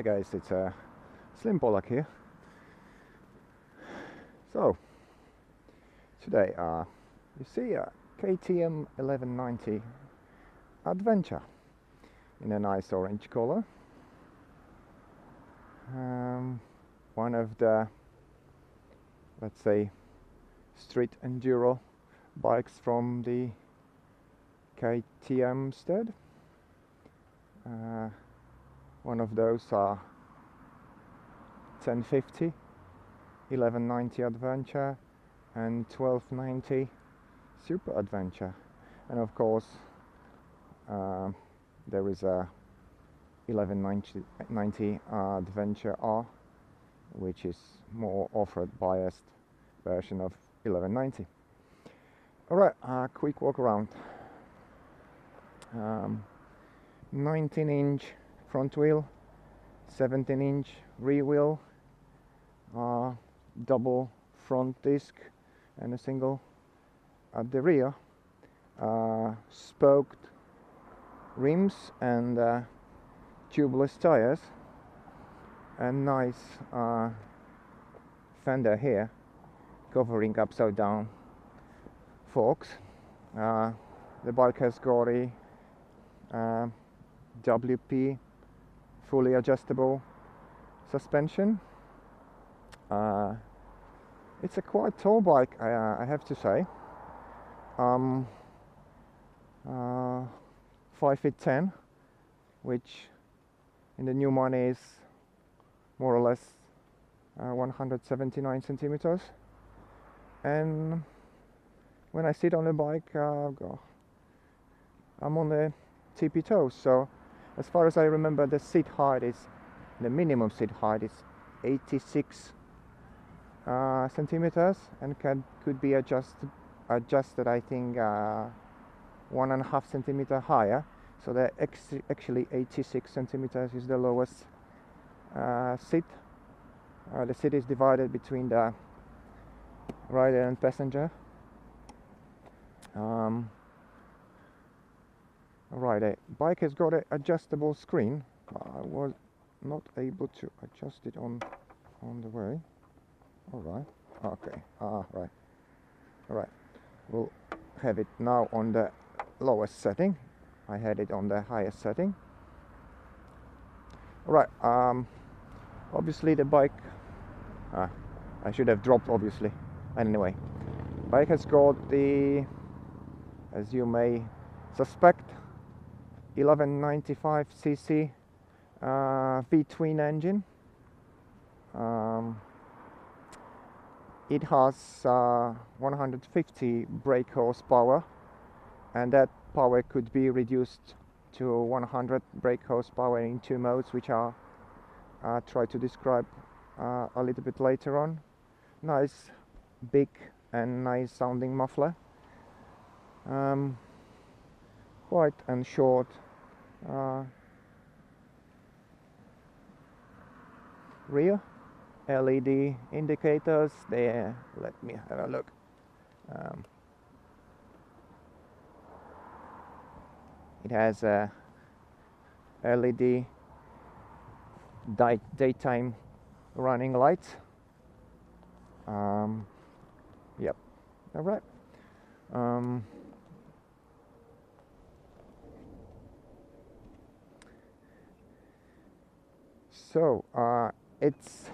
guys, it's Slim Polak here. So today you see a KTM 1190 Adventure in a nice orange color. One of the, let's say, street enduro bikes from the KTM stud. One of those are 1050, 1190 Adventure and 1290 Super Adventure, and of course there is a 1190 Adventure R, which is more off-road biased version of 1190. Alright, quick walk around. 19-inch front wheel, 17-inch rear wheel, double front disc and a single at the rear, spoked rims and tubeless tires, and nice fender here covering upside down forks. The bike has got a WP fully adjustable suspension. It's a quite tall bike, I have to say. 5'10", which in the new money is more or less 179 centimeters. And when I sit on the bike, I'm on the tippy toes. So as far as I remember, the minimum seat height is 86 centimeters, and could be adjusted, I think, 1.5 centimeter higher. So that actually 86 centimeters is the lowest seat. The seat is divided between the rider and passenger. Right, the bike has got an adjustable screen. I was not able to adjust it on the way. Alright, okay, right. Alright, we'll have it now on the lowest setting. I had it on the highest setting. Alright, obviously the bike, I should have dropped obviously. Anyway, bike has got the, as you may suspect, 1195cc V-twin engine. It has 150 brake horsepower, and that power could be reduced to 100 brake horsepower in two modes, which I'll try to describe a little bit later on. Nice big and nice sounding muffler. Wide and short rear LED indicators there. Let me have a look. It has a LED daytime running lights. Yep. All right. So it's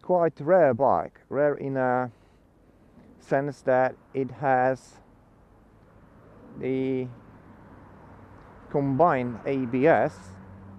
quite rare bike. Rare in a sense that it has the combined ABS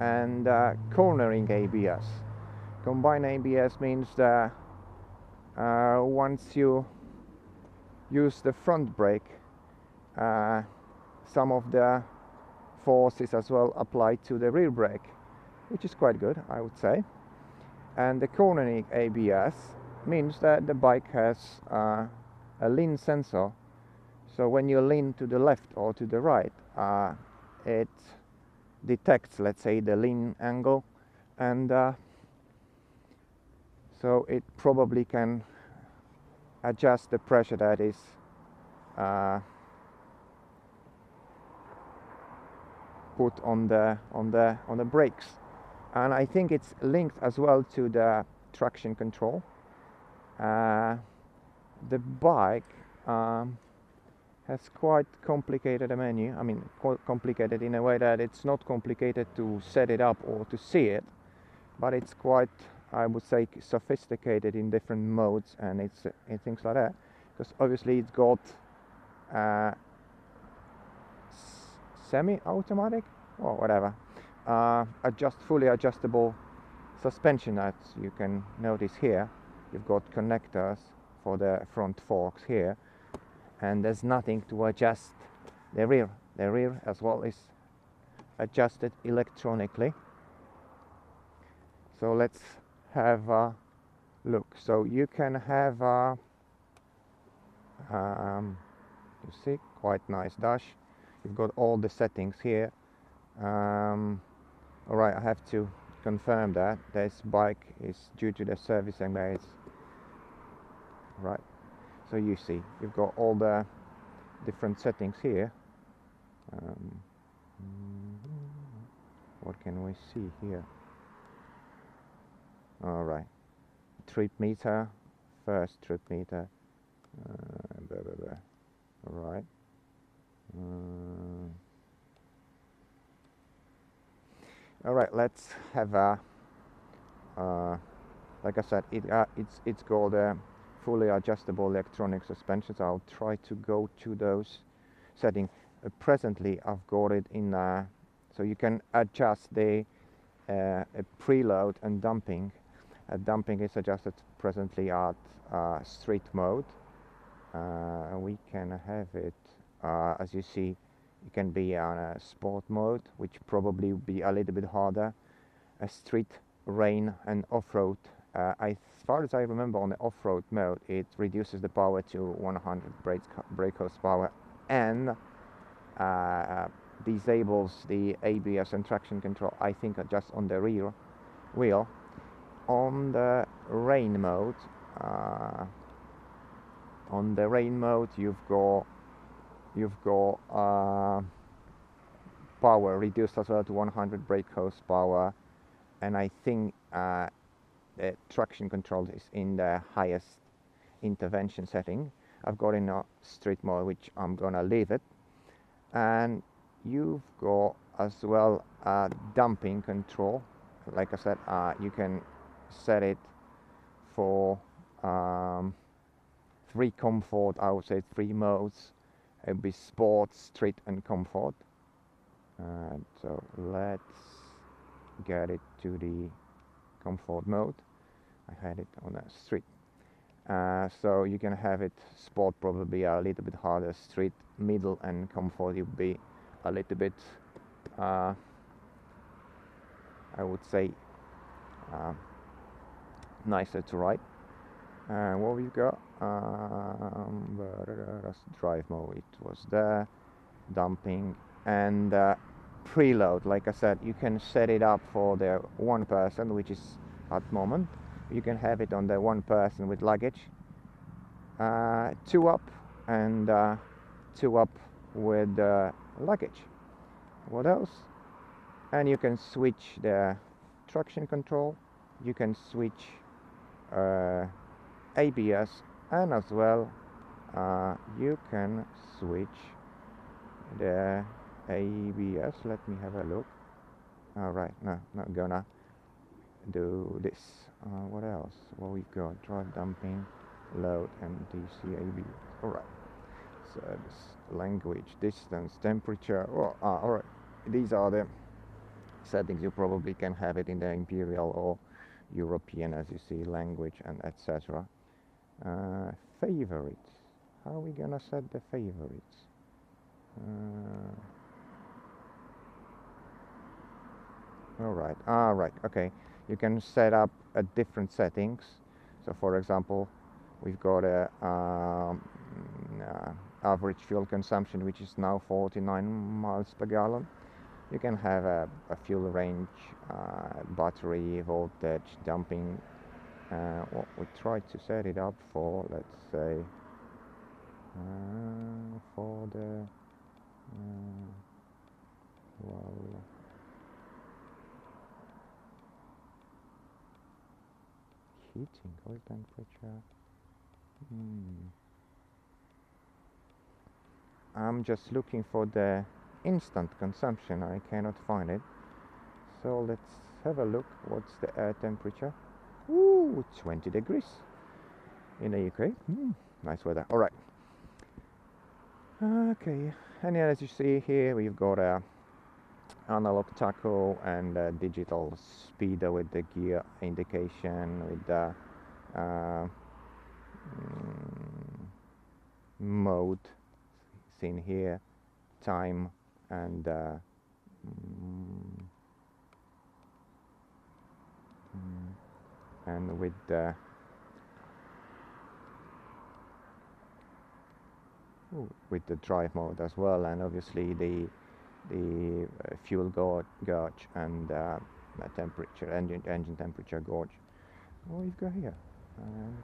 and cornering ABS. Combined ABS means that once you use the front brake, some of the force is as well applied to the rear brake, which is quite good, I would say. And the cornering ABS means that the bike has a lean sensor. So when you lean to the left or to the right, it detects, let's say, the lean angle, and so it probably can adjust the pressure that is put on the brakes, and I think it's linked as well to the traction control. The bike has quite complicated a menu. I mean, quite complicated in a way that it's not complicated to set it up or to see it, but it's quite, I would say, sophisticated in different modes and it's things like that. Because obviously it's got semi-automatic or whatever, fully adjustable suspension, as you can notice here. You've got connectors for the front forks here, and there's nothing to adjust the rear. The rear as well is adjusted electronically. So let's have a look. So you can have you see, quite nice dash. You've got all the settings here. Alright, I have to confirm that this bike is due to the servicing days. Right, so you see, you've got all the different settings here. What can we see here? Alright, trip meter, first trip meter. Alright. Alright, let's have a like I said, it's got a fully adjustable electronic suspensions. I'll try to go to those settings. Presently I've got it in so you can adjust the preload and dumping. Dumping is adjusted presently at street mode. We can have it, as you see, it can be on a sport mode, which probably would be a little bit harder. A street, rain and off-road. As far as I remember, on the off-road mode, it reduces the power to 100 brake horsepower and disables the ABS and traction control, I think, just on the rear wheel. On the rain mode, you've got power reduced as well to 100 brake horsepower, and I think the traction control is in the highest intervention setting. I've got in a street mode, which I'm gonna leave it, and you've got as well dumping control. Like I said, you can set it for 3 comfort, I would say 3 modes. It would be sport, street and comfort. So let's get it to the comfort mode. I had it on a street. So you can have it sport, probably a little bit harder, street, middle and comfort it would be a little bit I would say nicer to ride. What we've got, drive mode, it was there, dumping and preload. Like I said, you can set it up for the 1 person, which is at the moment. You can have it on the 1 person with luggage, 2 up and 2 up with luggage. What else? And you can switch the traction control, you can switch ABS, and as well you can switch the ABS. Let me have a look. Alright, no, not gonna do this. What else? What we've got? Drive, dumping, load, and DC ABS. Alright. Service, language, distance, temperature. Oh, alright. These are the settings. You probably can have it in the Imperial or European, as you see, language and etc. Favorites. How are we gonna set the favorites? Alright, okay. You can set up different settings. So for example, we've got a average fuel consumption, which is now 49 miles per gallon. You can have a fuel range, battery, voltage, dumping. What we tried to set it up for, let's say, for the well, heating, oil temperature. I'm just looking for the instant consumption. I cannot find it. So let's have a look. What's the air temperature? Ooh, 20 degrees in the UK. Nice weather. All right. Okay. And as you see here, we've got a analog tacho and a digital speedo with the gear indication, with the mode seen here, time, and with the drive mode as well, and obviously the fuel gauge and temperature, engine temperature gauge. What you've got here?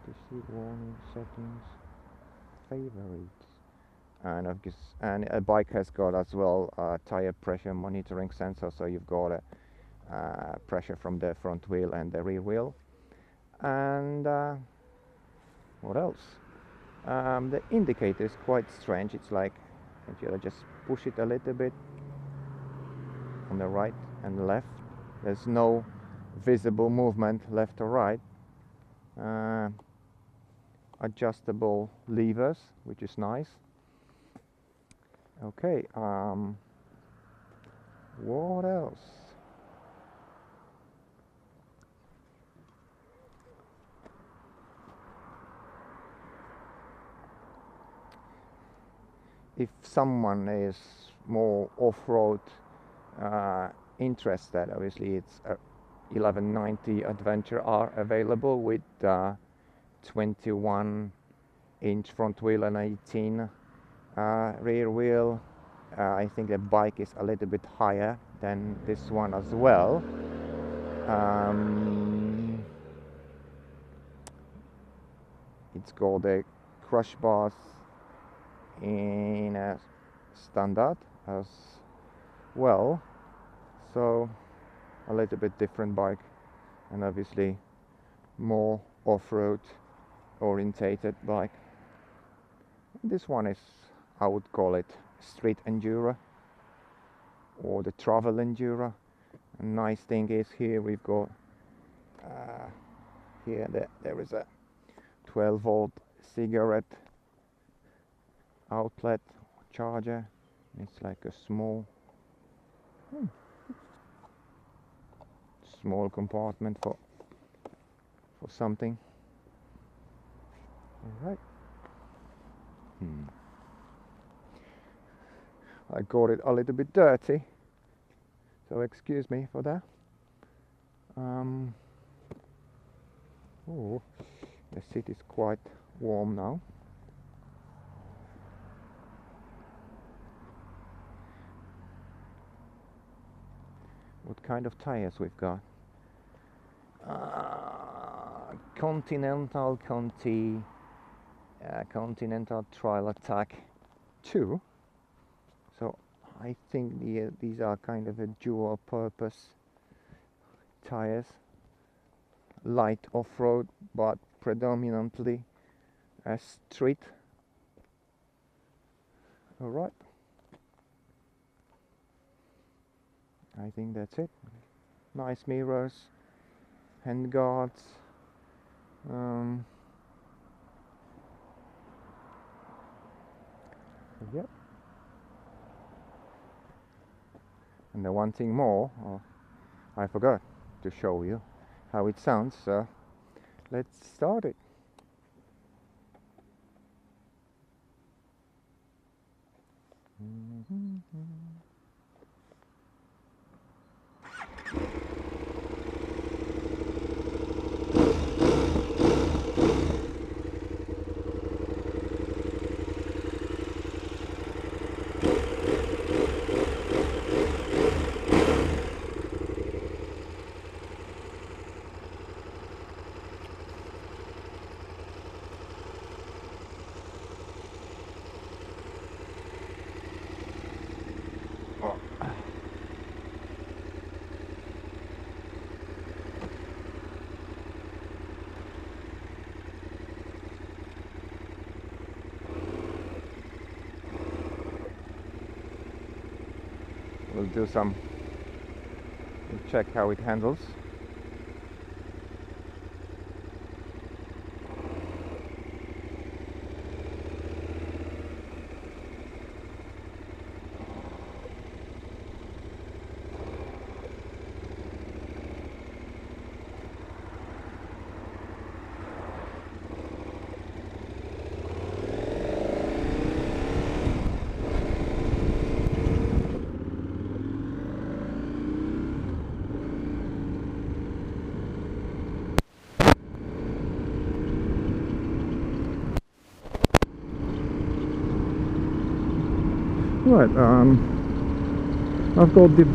To see warning settings, favorites, and a bike has got as well a tire pressure monitoring sensor, so you've got a pressure from the front wheel and the rear wheel. And what else? The indicator is quite strange. It's like if you just push it a little bit on the right and left, there's no visible movement left or right. Adjustable levers, which is nice. Okay, what else? If someone is more off-road interested, obviously it's a 1190 Adventure R available with 21-inch front wheel and 18 rear wheel. I think the bike is a little bit higher than this one as well. It's got the crush bars in a standard as well, so a little bit different bike, and obviously more off-road orientated bike. This one is, I would call it street enduro or the travel enduro. A nice thing is here we've got there is a 12-volt cigarette outlet charger. It's like a small compartment for something. All right. I got it a little bit dirty, so excuse me for that. Oh, the seat is quite warm now. What kind of tires we've got? Continental Conti Continental Trail Attack 2. So I think these are kind of a dual purpose tires, light off-road but predominantly street. All right, I think that's it. Nice mirrors, hand guards, yep. And the one thing more, I forgot to show you how it sounds, so let's start it. we'll check how it handles. Right, I've got the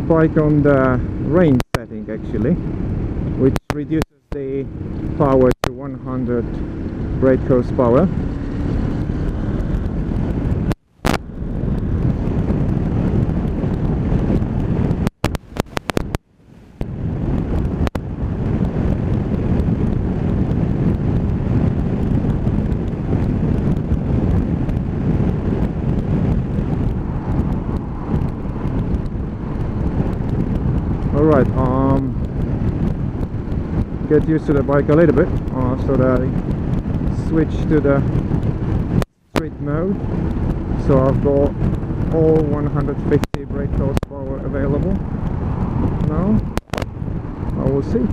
bike on the range setting actually, which reduces the power to 100 brake horsepower. Alright, get used to the bike a little bit, so that I switch to the street mode. So I've got all 150 brake horsepower available. Now, I will see.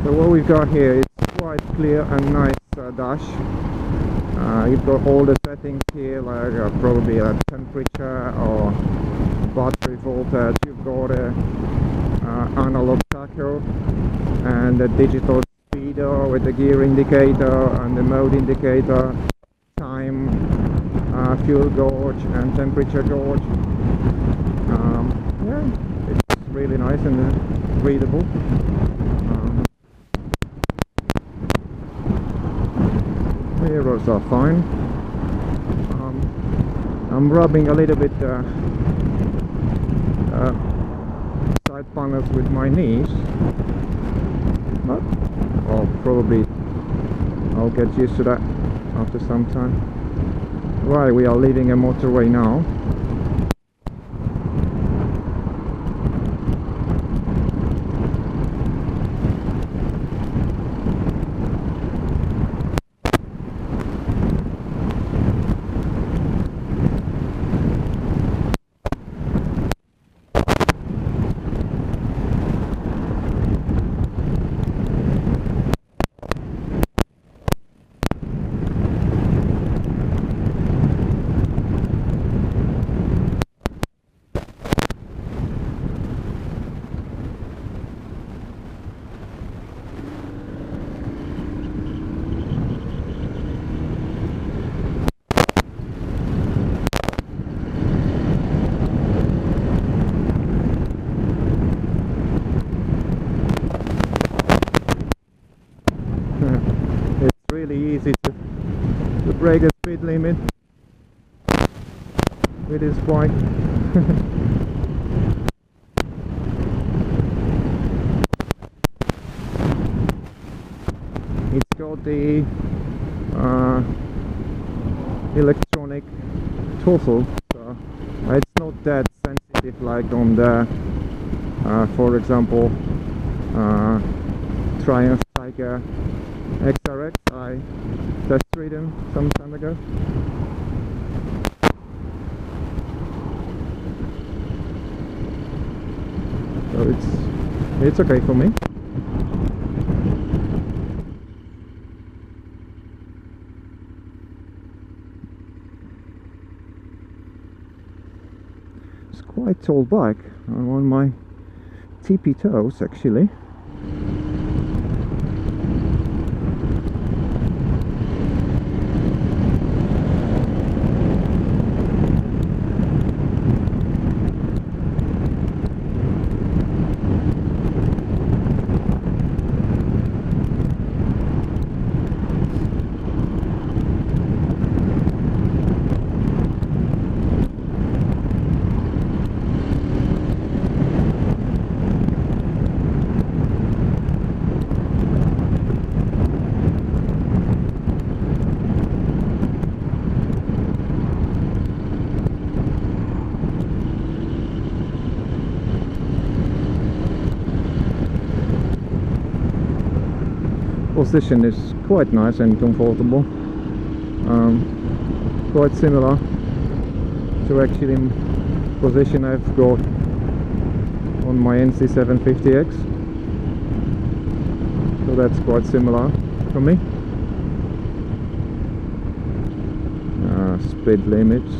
So what we've got here is quite clear and nice dash. You've got all the settings here, like probably a temperature or battery voltage. You've got a analog tacho and a digital speedo with the gear indicator and the mode indicator, time, fuel gauge and temperature gauge. Yeah, it's really nice and readable. Mirrors are fine. I'm rubbing a little bit side panels with my knees, but well, probably I'll get used to that after some time. Right, we are leaving a motorway now. It's really easy to break the speed limit with this bike. It's got the electronic throttle, so it's not that sensitive like on the for example Triumph Tiger XRX. I tested them some time ago. So it's okay for me. It's quite tall bike. I'm on my tippy toes actually. Position is quite nice and comfortable, quite similar to actually position I've got on my NC750X, so that's quite similar for me. Speed limits.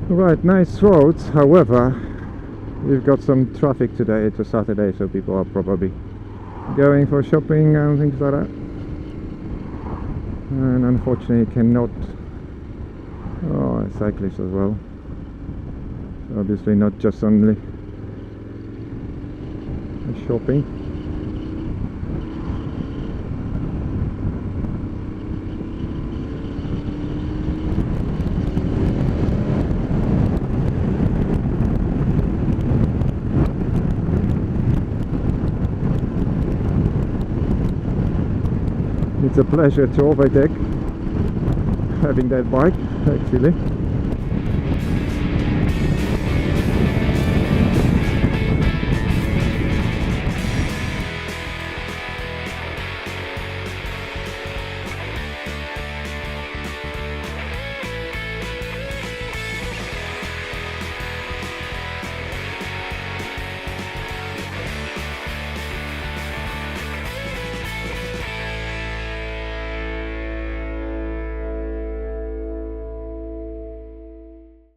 Right, nice roads. However, we've got some traffic today. It's a Saturday, so people are probably going for shopping and things like that. And unfortunately cannot... Oh, cyclists as well. So obviously not just only shopping. It's a pleasure to overtake having that bike actually.